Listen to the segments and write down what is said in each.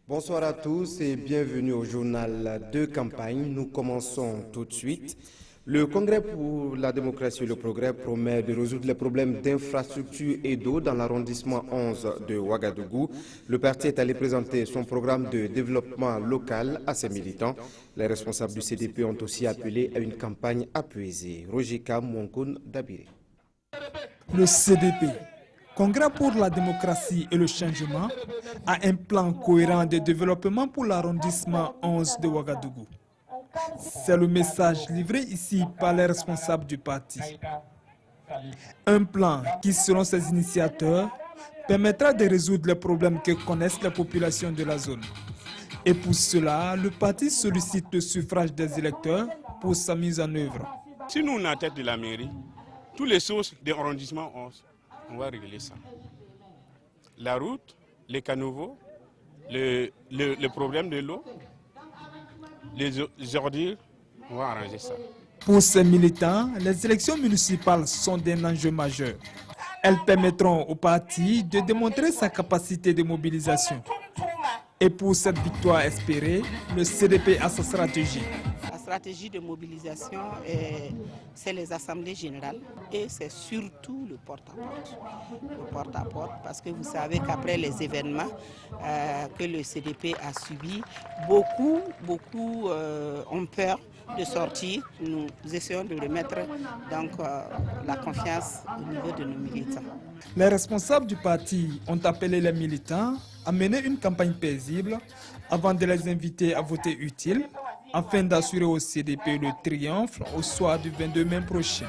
Bonsoir à tous et bienvenue au journal de campagne. Nous commençons tout de suite. Le Congrès pour la démocratie et le progrès promet de résoudre les problèmes d'infrastructure et d'eau dans l'arrondissement 11 de Ouagadougou. Le parti est allé présenter son programme de développement local à ses militants. Les responsables du CDP ont aussi appelé à une campagne apaisée. Roger Kam Monkoun Dabiré. Le CDP, Congrès pour la démocratie et le changement, a un plan cohérent de développement pour l'arrondissement 11 de Ouagadougou. C'est le message livré ici par les responsables du parti. Un plan qui, selon ses initiateurs, permettra de résoudre les problèmes que connaissent les populations de la zone. Et pour cela, le parti sollicite le suffrage des électeurs pour sa mise en œuvre. Si nous, on est à la tête de la mairie, toutes les sources de l'arrondissement 11, on va régler ça. La route, les caniveaux, le problème de l'eau, les ordures, on va arranger ça. Pour ces militants, les élections municipales sont d'un enjeu majeur. Elles permettront au parti de démontrer sa capacité de mobilisation. Et pour cette victoire espérée, le CDP a sa stratégie. La stratégie de mobilisation, c'est les assemblées générales et c'est surtout le porte-à-porte. Le porte-à-porte, parce que vous savez qu'après les événements que le CDP a subis, beaucoup ont peur de sortir. Nous essayons de remettre donc la confiance au niveau de nos militants. Les responsables du parti ont appelé les militants à mener une campagne paisible avant de les inviter à voter utile afin d'assurer au CDP le triomphe au soir du 22 mai prochain.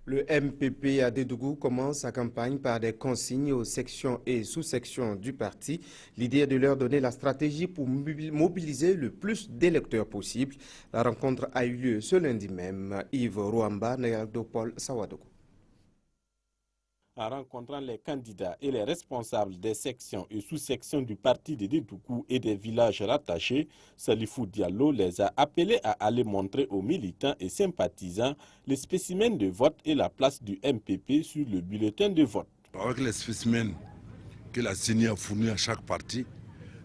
Le MPP à Dédougou commence sa campagne par des consignes aux sections et sous-sections du parti. L'idée est de leur donner la stratégie pour mobiliser le plus d'électeurs possible. La rencontre a eu lieu ce lundi même. Yves Rouamba, Néaldopol, Sawadogo. En rencontrant les candidats et les responsables des sections et sous-sections du parti de Dédougou et des villages rattachés, Salifou Diallo les a appelés à aller montrer aux militants et sympathisants les spécimens de vote et la place du MPP sur le bulletin de vote. Avec les spécimens que la CENI a fournis à chaque parti,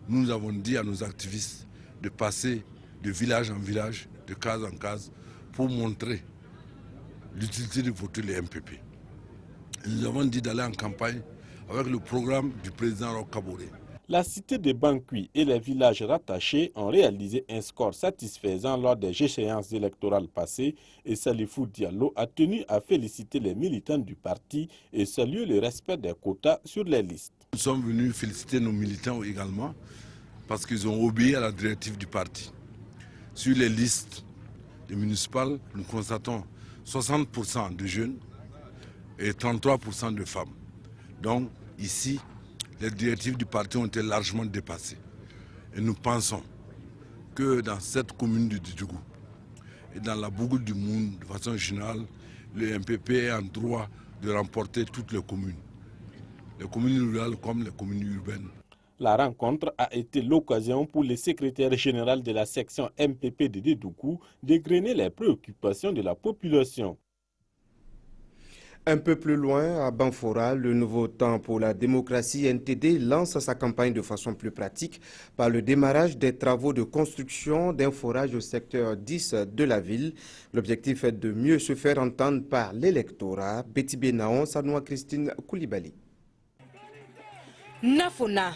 nous avons dit à nos activistes de passer de village en village, de case en case, pour montrer l'utilité de voter le MPP. Nous avons dit d'aller en campagne avec le programme du président Roch Kaboré. La cité de Bankui et les villages rattachés ont réalisé un score satisfaisant lors des échéances électorales passées et Salifou Diallo a tenu à féliciter les militants du parti et saluer le respect des quotas sur les listes. Nous sommes venus féliciter nos militants également parce qu'ils ont obéi à la directive du parti. Sur les listes des municipales, nous constatons 60% de jeunes et 33% de femmes. Donc ici, les directives du parti ont été largement dépassées. Et nous pensons que dans cette commune de Dédougou et dans la Bougoule du Monde, de façon générale, le MPP est en droit de remporter toutes les communes rurales comme les communes urbaines. La rencontre a été l'occasion pour le secrétaire général de la section MPP de Dédougou d'égrener les préoccupations de la population. Un peu plus loin, à Banfora, le Nouveau Temps pour la démocratie NTD lance sa campagne de façon plus pratique par le démarrage des travaux de construction d'un forage au secteur 10 de la ville. L'objectif est de mieux se faire entendre par l'électorat. Betty Benaon, Sanoa Christine Koulibaly. Nafona.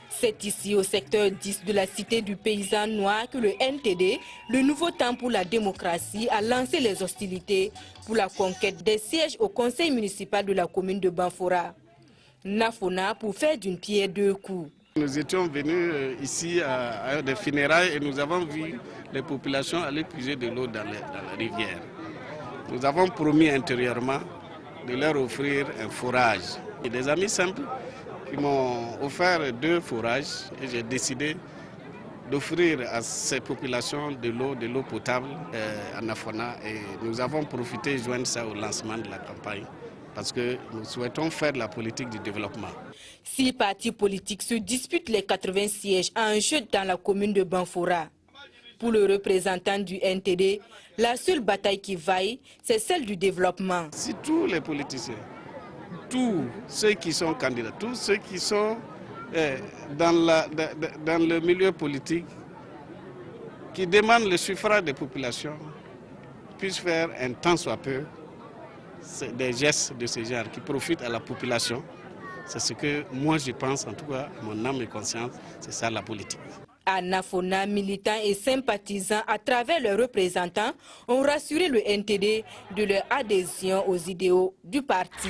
C'est ici au secteur 10 de la cité du paysan noir que le NTD, le Nouveau Temps pour la démocratie, a lancé les hostilités pour la conquête des sièges au conseil municipal de la commune de Banfora. Nafona pour faire d'une pierre deux coups. Nous étions venus ici à des funérailles et nous avons vu les populations aller puiser de l'eau dans la rivière. Nous avons promis intérieurement de leur offrir un forage. Et des amis simples qui m'ont offert 2 forages et j'ai décidé d'offrir à ces populations de l'eau potable à Nafona. Et nous avons profité de joindre ça au lancement de la campagne parce que nous souhaitons faire de la politique du développement. 6 partis politiques se disputent les 80 sièges à un jeu dans la commune de Banfora. Pour le représentant du NTD, la seule bataille qui vaille, c'est celle du développement. Si tous les politiciens, tous ceux qui sont candidats, tous ceux qui sont dans le milieu politique qui demande le suffrage des populations puisse faire un tant soit peu des gestes de ce genre qui profitent à la population. C'est ce que moi je pense, en tout cas, mon âme et conscience, c'est ça la politique. Anna Fona, militants et sympathisants à travers leurs représentants, ont rassuré le NTD de leur adhésion aux idéaux du parti.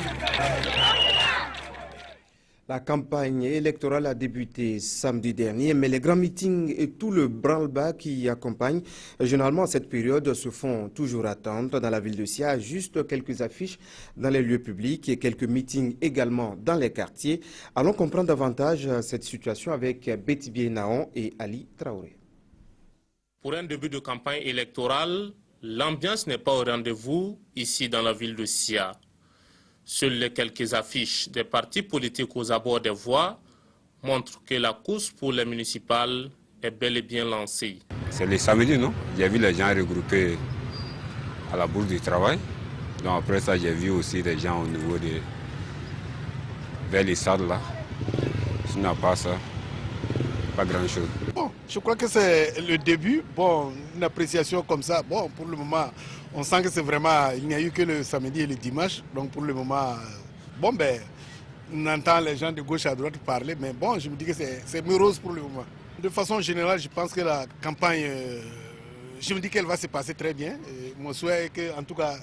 La campagne électorale a débuté samedi dernier, mais les grands meetings et tout le branle-bas qui y accompagnent, généralement à cette période, se font toujours attendre dans la ville de Sia. Juste quelques affiches dans les lieux publics et quelques meetings également dans les quartiers. Allons comprendre davantage cette situation avec Betty Naon et Ali Traoré. Pour un début de campagne électorale, l'ambiance n'est pas au rendez-vous ici dans la ville de Sia. Seules les quelques affiches des partis politiques aux abords des voies montrent que la course pour les municipales est bel et bien lancée. C'est le samedi, non? J'ai vu les gens regroupés à la bourse du travail. Donc après ça, j'ai vu aussi des gens au niveau de vers les stades là. Sinon, pas ça, pas grand-chose. Bon, je crois que c'est le début. Bon, une appréciation comme ça, bon, pour le moment, on sent que c'est vraiment, il n'y a eu que le samedi et le dimanche. Donc pour le moment, bon ben, on entend les gens de gauche à droite parler, mais bon, je me dis que c'est morose pour le moment. De façon générale, je pense que la campagne, je me dis qu'elle va se passer très bien. Et mon souhait est que, en tout cas,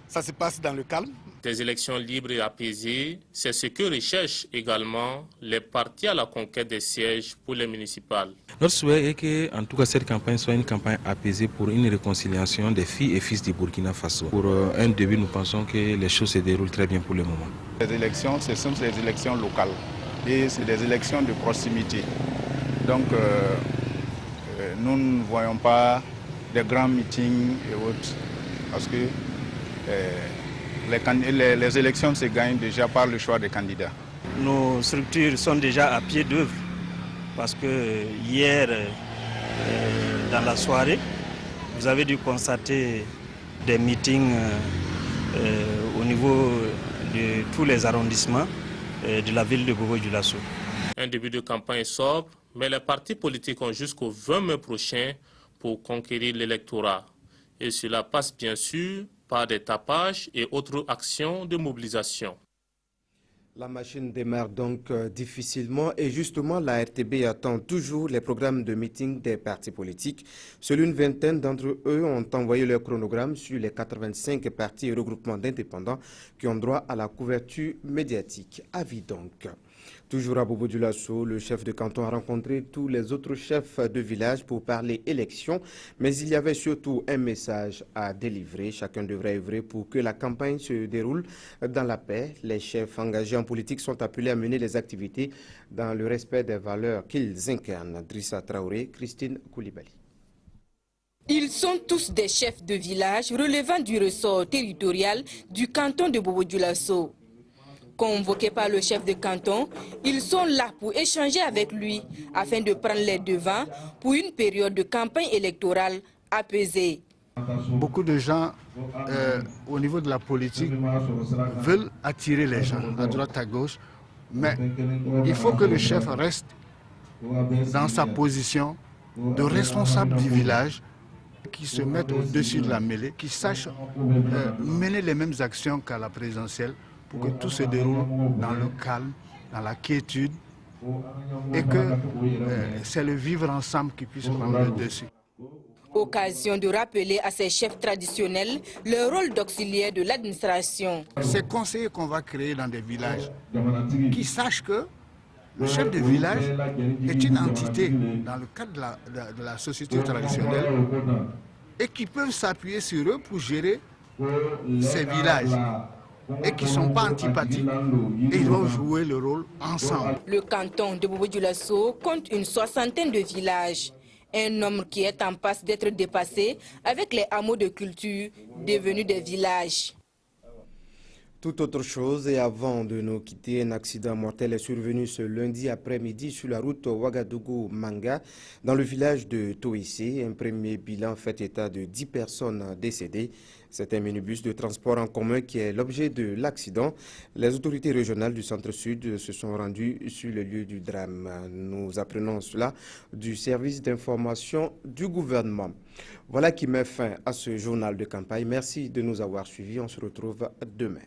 ça se passe dans le calme. Des élections libres et apaisées, c'est ce que recherchent également les partis à la conquête des sièges pour les municipales. Notre souhait est que, en tout cas, cette campagne soit une campagne apaisée pour une réconciliation des filles et fils du Burkina Faso. Pour un début, nous pensons que les choses se déroulent très bien pour le moment. Les élections, ce sont des élections locales et c'est des élections de proximité. Donc, nous ne voyons pas des grands meetings et autres parce que les élections se gagnent déjà par le choix des candidats. Nos structures sont déjà à pied d'œuvre parce que hier, dans la soirée, vous avez dû constater des meetings au niveau de tous les arrondissements de la ville de Bobo-Dioulasso. Un début de campagne sobre, mais les partis politiques ont jusqu'au 20 mai prochain pour conquérir l'électorat. Et cela passe bien sûr par des tapages et autres actions de mobilisation. La machine démarre donc difficilement et justement la RTB attend toujours les programmes de meeting des partis politiques. Seule une vingtaine d'entre eux ont envoyé leur chronogramme sur les 85 partis et regroupements d'indépendants qui ont droit à la couverture médiatique. Avis donc. Toujours à Bobo-Dioulasso, le chef de canton a rencontré tous les autres chefs de village pour parler élections, mais il y avait surtout un message à délivrer. Chacun devrait œuvrer pour que la campagne se déroule dans la paix. Les chefs engagés en politique sont appelés à mener les activités dans le respect des valeurs qu'ils incarnent. Drissa Traoré, Christine Koulibaly. Ils sont tous des chefs de village relevant du ressort territorial du canton de Bobo-Dioulasso. Convoqués par le chef de canton, ils sont là pour échanger avec lui afin de prendre les devants pour une période de campagne électorale apaisée. Beaucoup de gens au niveau de la politique veulent attirer les gens à droite à gauche, mais il faut que le chef reste dans sa position de responsable du village, qui se mette au-dessus de la mêlée, qui sache mener les mêmes actions qu'à la présidentielle, pour que tout se déroule dans le calme, dans la quiétude, et que c'est le vivre ensemble qui puisse prendre le dessus. Occasion de rappeler à ces chefs traditionnels le rôle d'auxiliaire de l'administration. Ces conseillers qu'on va créer dans des villages, qui sachent que le chef de village est une entité dans le cadre de la société traditionnelle et qui peuvent s'appuyer sur eux pour gérer ces villages. Et qui ne sont pas antipathiques, et ils doivent jouer le rôle ensemble. Le canton de Bobo-Dioulasso compte une 60aine de villages. Un nombre qui est en passe d'être dépassé avec les hameaux de culture devenus des villages. Tout autre chose, et avant de nous quitter, un accident mortel est survenu ce lundi après-midi sur la route Ouagadougou-Manga, dans le village de Toissé. Un premier bilan fait état de 10 personnes décédées. C'est un minibus de transport en commun qui est l'objet de l'accident. Les autorités régionales du centre-sud se sont rendues sur le lieu du drame. Nous apprenons cela du service d'information du gouvernement. Voilà qui met fin à ce journal de campagne. Merci de nous avoir suivis. On se retrouve demain.